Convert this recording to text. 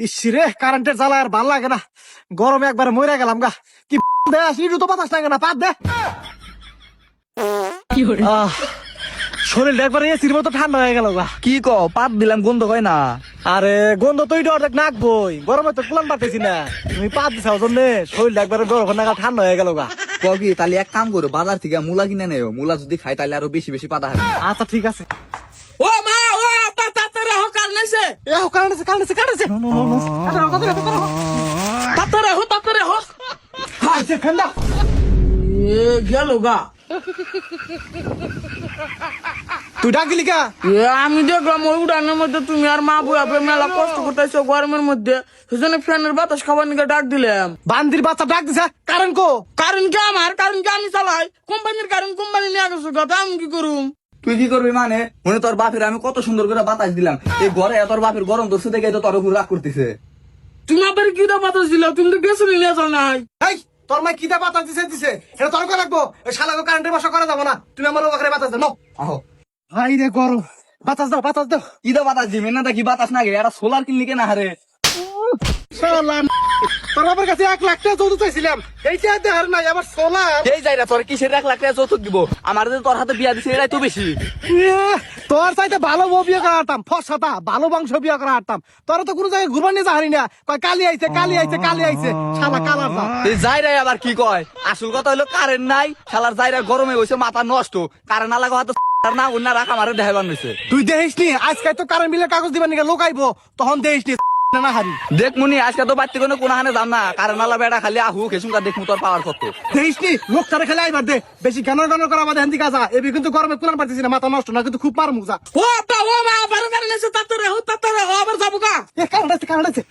ইসরে কারেন্টের জ্বালা আর ভাল লাগে না, গরমে একবার মরে গেলাম গা। কি দে আসলি তো বাতাস লাগে না, পাত দে। শরীরটা একবার এসির মতো ঠান্ডা হয়ে গেল গা। কি ক পাত দিলাম গন্ধ হয় না? আরে গন্ধ তো এটা অর্ধেক নাকবই, গরমে তো কুলান পাতেছি না। তুমি পাত দিছাও জন্য শরীরটা একবার বরফ নাগাল ঠান্ডা হয়ে গেল গা। কি তাহলে এক কাম করো, বাজার থেকে মূলা কিনে নেও, মূলা যদি খাই তাহলে আরো বেশি বেশি পাতা হবে। আচ্ছা ঠিক আছে। ও মা, ও আপা তাড়াতাড়ি হোক, কারণ আছে এ হোক কারেন্ট কারেন্ট কারেন্ট তাড়াতাড়ি হোক। আছে ফেন্দা এ গেল গা। তুই ডাকলি কা? আমি দেখলাম ওই উড়ানের মধ্যে তুমি আর মা বুয়া মেলা কষ্ট করতেছো গরমের মধ্যে, সেজন্য ফ্যানের বাতাস খাবার নিকে ডাক দিলাম। বান্দির বাচ্চা ডাক দিছে, কারেন্ট কো? কারণ কি আমার, কারণ কি আমি চালাই কোম্পানির, কারণ কোম্পানি নিয়ে গেছো কথা, আমি কি করুম? তুই কি করবি মানে? মনে তোর বাপের আমি কত সুন্দর করে বাতাস দিলাম, এই ঘরে তোর বাপের গরম ধরছে দেখে তো তোর উপর রাগ করতেছে। তুমি আবার কি দা বাতাস দিলা? তুমি তো গেছো নিয়ে যাও নাই। এই তোর মা কি দা বাতাস দিছে এটা তোর কো লাগবো? এই শালাগো কারেন্টের বাসা করা যাবো না, তুমি আমার ওখানে বাতাস দাও। আহো ভাই রে গরম, বাতাস দাও বাতাস দাও। কি দা বাতাস দিবি না? কি বাতাস না গে? এটা সোলার কিনলি কেনা হারে? শালা তোর বাবার কাছে 1 লাখ টাকা যৌতুক চাইছিলাম, এইটা দেখার নাই আবার সোলার। এই যাই না তোর কিসের 1 লাখ টাকা যৌতুক দিব? আমার যে তোর হাতে বিয়া দিছে এটাই তো বেশি। তোর চাইতে ভালো বউ বিয়ে করা হারতাম, ফসাতা ভালো বংশ বিয়ে করা হারতাম। তোরা তো কোনো জায়গায় ঘুরবার নিয়ে যাহারি না, কয় কালি আইছে কালি আইছে কালি আইছে, শালা কালার যা। এই যাইরাই আবার কি কয়? আসল কথা হইলো কারেন্ট নাই, শালার যাইরা গরমে হইছে মাথা নষ্ট। কারেন্ট না লাগা হয়তো না উন্না রাখা মারে দেখাবার নিছে। তুই দেখিস নি আজকে তো কারেন্ট বিলের কাগজ দিবার নিকে লোকাইবো, তখন দেখিস নি না হারি। দেখ মুনি আজকে তো বাড়তে কোনো হানে যাম না, কারেন্ট আলা বেড়া খালি আহু খেসুমকা দেখমু তোর পাওয়ার কত। দেখিস নি লোকটারে খেলে আইবার দে, বেশি গানর গানর করা আমাদের হেন্দি কাজা। এবি কিন্তু গরমে কুলান পারতেছি না, মাথা নষ্ট না কিন্তু খুব মার মুজা। ও আপা, ও মা, আবার কারণ আছে, তাড়াতাড়ি হোক, আবার যাবো গা। কারেন্ট আছে কারেন্ট আছে।